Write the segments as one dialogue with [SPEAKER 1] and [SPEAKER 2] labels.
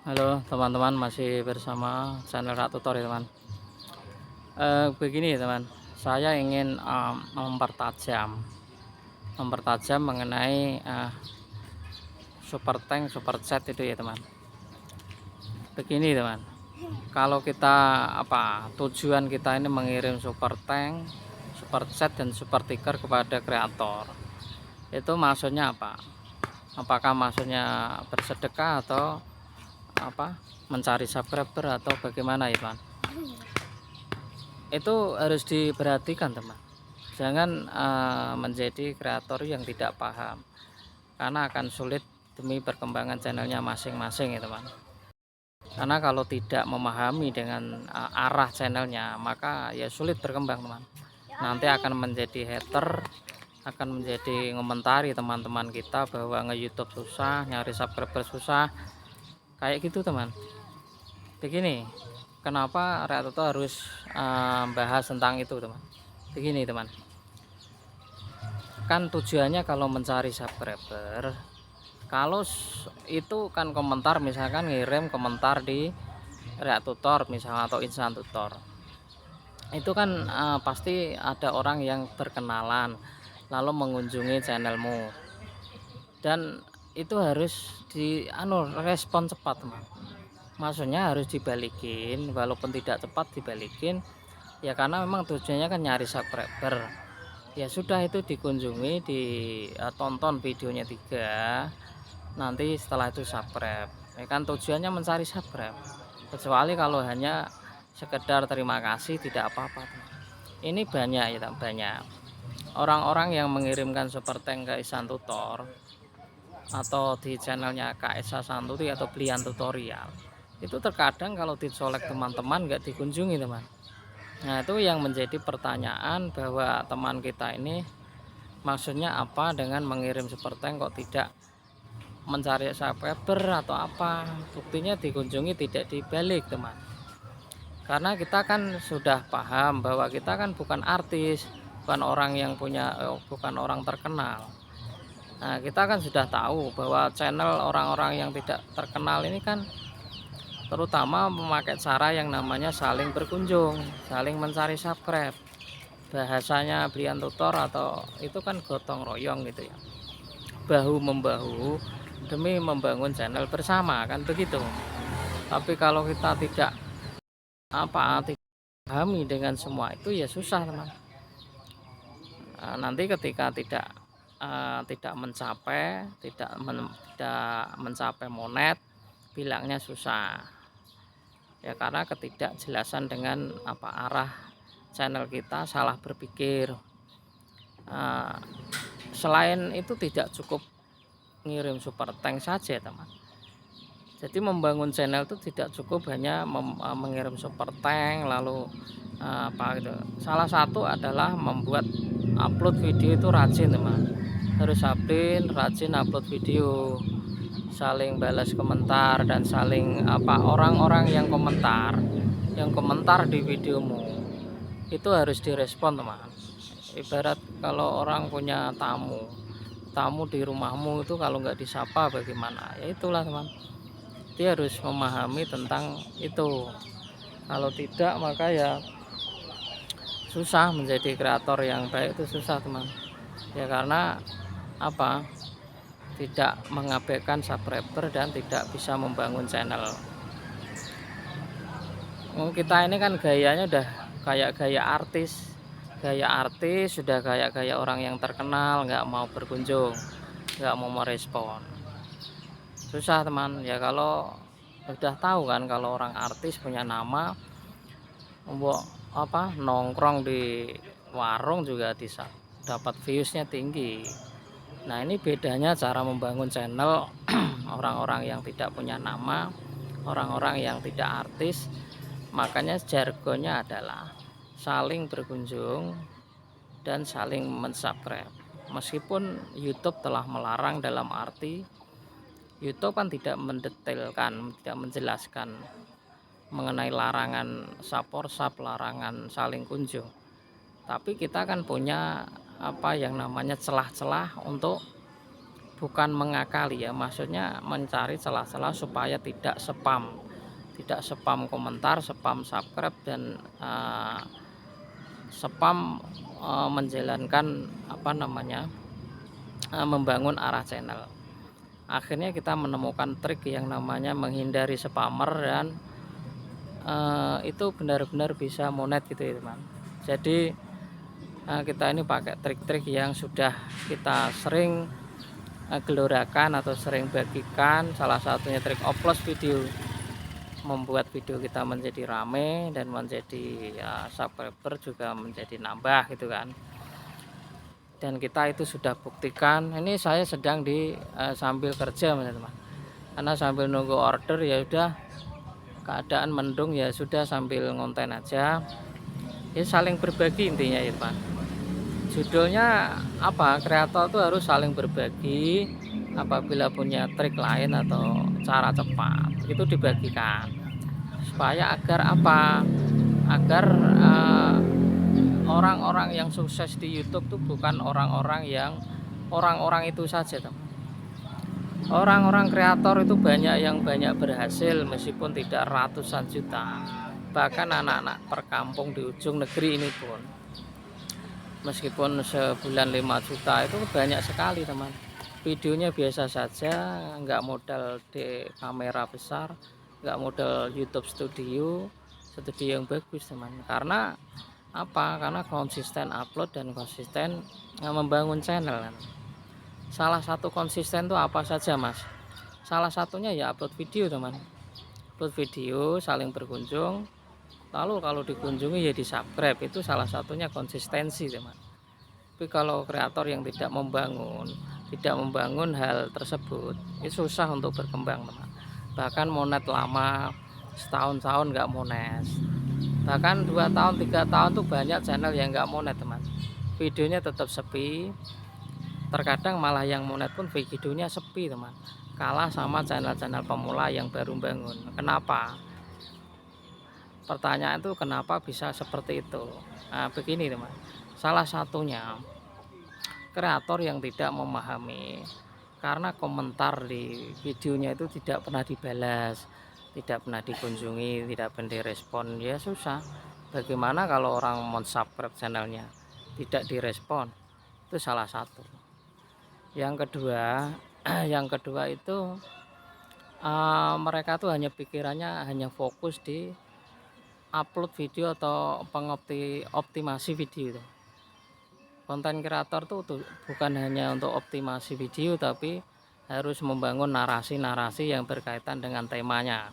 [SPEAKER 1] Halo teman-teman, masih bersama channel Rak Tutor ya teman. Begini teman, saya ingin mempertajam mengenai super tank, super set itu ya teman. Begini teman, kalau kita tujuan kita ini mengirim super tank, super set dan super ticker kepada kreator, itu maksudnya apa? Apakah maksudnya bersedekah atau mencari subscriber atau bagaimana ya teman? Itu harus diperhatikan teman, jangan menjadi kreator yang tidak paham, karena akan sulit demi perkembangan channelnya masing-masing ya teman. Karena kalau tidak memahami dengan arah channelnya, maka ya sulit berkembang teman. Nanti akan menjadi hater, akan menjadi ngomentari teman-teman kita bahwa nge-YouTube susah, nyari subscriber susah, kayak gitu teman. Begini, kenapa Reato tuh harus bahas tentang itu teman. Begini teman, kan tujuannya kalau mencari subscriber, kalau itu kan komentar, misalkan ngirim komentar di Reato Tutor misalnya atau Insan Tutor, itu kan pasti ada orang yang berkenalan lalu mengunjungi channelmu, dan itu harus respon cepat teman. Maksudnya harus dibalikin, walaupun tidak cepat dibalikin ya, karena memang tujuannya kan nyari subscriber. Ya sudah, itu dikunjungi, ditonton videonya 3, nanti setelah itu subscribe ya kan, tujuannya mencari subscribe. Kecuali kalau hanya sekedar terima kasih, tidak apa-apa. Ini banyak ya, banyak orang-orang yang mengirimkan super tank ke Isan Tutor atau di channelnya KSA Santuti atau Belian Tutorial, itu terkadang kalau dicolek teman-teman nggak dikunjungi teman. Nah, itu yang menjadi pertanyaan, bahwa teman kita ini maksudnya apa dengan mengirim super tank, kok tidak mencari subscriber atau apa. Buktinya dikunjungi tidak dibalik teman, karena kita kan sudah paham bahwa kita kan bukan artis, bukan orang yang punya bukan orang terkenal. Nah, kita kan sudah tahu bahwa channel orang-orang yang tidak terkenal ini kan terutama memakai cara yang namanya saling berkunjung, saling mencari subscribe. Bahasanya Brian Tutor atau itu kan gotong royong gitu ya, bahu membahu demi membangun channel bersama, kan begitu. Tapi kalau kita tidak tidak pahami dengan semua itu ya susah teman. Nanti ketika tidak mencapai, tidak mencapai monet, bilangnya susah ya, karena ketidakjelasan dengan arah channel kita, salah berpikir. Selain itu tidak cukup ngirim super tank saja teman. Jadi membangun channel itu tidak cukup hanya mengirim super tank lalu gitu. Salah satu adalah membuat upload video itu rajin teman, harus rajin upload video, saling balas komentar, dan saling orang-orang yang komentar di videomu itu harus direspon teman. Ibarat kalau orang punya tamu di rumahmu, itu kalau nggak disapa bagaimana, ya itulah teman. Dia harus memahami tentang itu. Kalau tidak, maka ya susah menjadi kreator yang baik, itu susah teman ya, karena tidak mengabaikan subscriber dan tidak bisa membangun channel. Kita ini kan gayanya udah kayak gaya artis, sudah kayak orang yang terkenal, nggak mau berkunjung, nggak mau merespon, susah teman ya. Kalau udah tahu kan, kalau orang artis punya nama, nongkrong di warung juga bisa dapat viewsnya tinggi. Nah, ini bedanya cara membangun channel orang-orang yang tidak punya nama, orang-orang yang tidak artis. Makanya jargonnya adalah saling berkunjung dan saling mensubscribe. Meskipun YouTube telah melarang, dalam arti YouTube kan tidak mendetailkan, tidak menjelaskan mengenai larangan sub, larangan saling kunjung. Tapi kita kan punya yang namanya celah-celah untuk bukan mengakali ya, maksudnya mencari celah-celah supaya tidak spam komentar, spam subscribe, dan spam menjalankan apa namanya, membangun arah channel. Akhirnya kita menemukan trik yang namanya menghindari spammer, dan itu benar-benar bisa monet gitu ya teman. Jadi kita ini pakai trik-trik yang sudah kita sering gelorakan atau sering bagikan. Salah satunya trik oplos video, membuat video kita menjadi rame dan menjadi subscriber juga menjadi nambah gitu kan. Dan kita itu sudah buktikan. Ini saya sedang di sambil kerja teman-teman, karena sambil nunggu order ya udah, keadaan mendung ya sudah, sambil ngonten aja ya, saling berbagi intinya ya Pak. Judulnya apa, kreator tuh harus saling berbagi. Apabila punya trik lain atau cara cepat itu dibagikan, supaya agar apa, agar orang-orang yang sukses di YouTube tuh bukan orang-orang itu saja teman. Orang-orang kreator itu banyak yang berhasil meskipun tidak ratusan juta. Bahkan anak-anak perkampung di ujung negeri ini pun, meskipun sebulan 5 juta itu banyak sekali teman. Videonya biasa saja, nggak modal di kamera besar, nggak modal YouTube studio yang bagus teman. Karena apa? Karena konsisten upload dan konsisten membangun channel kan. Salah satu konsisten tuh apa saja mas? Salah satunya ya upload video teman. Upload video, saling berkunjung, lalu kalau dikunjungi ya di subscribe. Itu salah satunya konsistensi teman. Tapi kalau kreator yang tidak membangun hal tersebut, itu susah untuk berkembang teman. Bahkan monet lama, setahun-tahun nggak monet, bahkan 2 tahun 3 tahun tuh banyak channel yang nggak monet teman. Videonya tetap sepi, terkadang malah yang monet pun videonya sepi teman, kalah sama channel-channel pemula yang baru bangun. Kenapa? Pertanyaan itu kenapa bisa seperti itu? Nah begini teman, salah satunya kreator yang tidak memahami, karena komentar di videonya itu tidak pernah dibalas, tidak pernah dikunjungi, tidak pernah direspon, ya susah. Bagaimana kalau orang mau subscribe channelnya tidak direspon? Itu salah satu. Yang kedua yang kedua itu mereka tuh hanya pikirannya hanya fokus di upload video atau optimasi video. Konten kreator tuh bukan hanya untuk optimasi video, tapi harus membangun narasi-narasi yang berkaitan dengan temanya.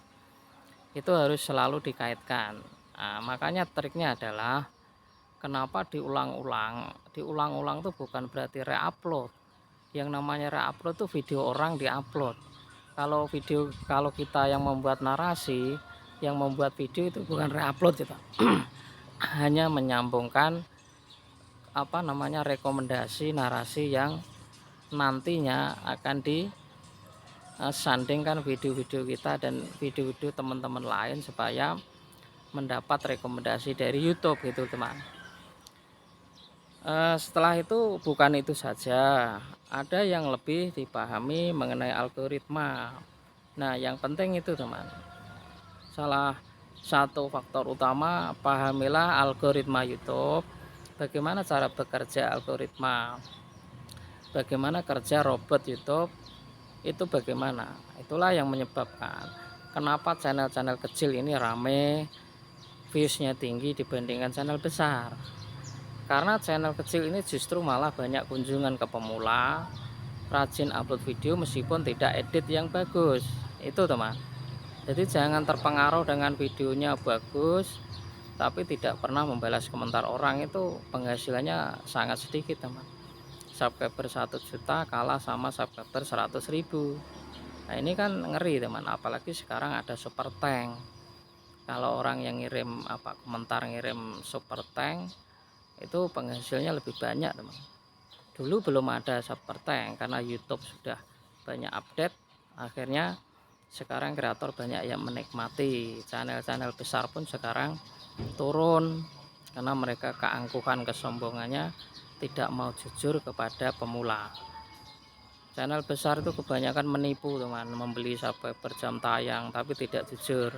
[SPEAKER 1] Itu harus selalu dikaitkan. Nah, makanya triknya adalah kenapa diulang-ulang tuh bukan berarti reupload. Yang namanya reupload tuh video orang diupload. Kalau kita yang membuat narasi, yang membuat video, itu bukan reupload kita. Hanya menyambungkan apa namanya, rekomendasi narasi yang nantinya akan disandingkan video-video kita dan video-video teman-teman lain supaya mendapat rekomendasi dari YouTube gitu teman. Setelah itu bukan itu saja, ada yang lebih dipahami mengenai algoritma. Nah yang penting itu teman, salah satu faktor utama, pahamilah algoritma YouTube, bagaimana cara bekerja algoritma, bagaimana kerja robot YouTube itu bagaimana. Itulah yang menyebabkan kenapa channel-channel kecil ini rame, viewsnya tinggi dibandingkan channel besar. Karena channel kecil ini justru malah banyak kunjungan ke pemula, rajin upload video meskipun tidak edit yang bagus. Itu teman. Jadi jangan terpengaruh dengan videonya bagus tapi tidak pernah membalas komentar orang, itu penghasilannya sangat sedikit teman. Subscriber 1 juta kalah sama subscriber 100.000. Nah ini kan ngeri teman, apalagi sekarang ada super tank. Kalau orang yang ngirim komentar, ngirim super tank, itu penghasilnya lebih banyak teman. Dulu belum ada super tank karena YouTube sudah banyak update, akhirnya sekarang kreator banyak yang menikmati. Channel-channel besar pun sekarang turun karena mereka keangkuhan, kesombongannya, tidak mau jujur kepada pemula. Channel besar itu kebanyakan menipu teman, membeli sampai per jam tayang tapi tidak jujur.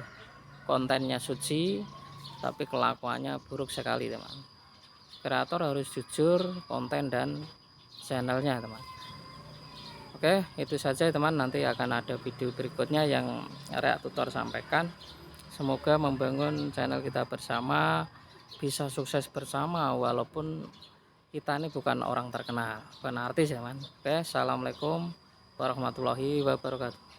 [SPEAKER 1] Kontennya suci tapi kelakuannya buruk sekali teman. Kreator harus jujur konten dan channelnya teman. Oke, itu saja teman, nanti akan ada video berikutnya yang Reak Tutor sampaikan. Semoga membangun channel kita bersama, bisa sukses bersama walaupun kita ini bukan orang terkenal, bukan artis ya man. Oke, assalamualaikum warahmatullahi wabarakatuh.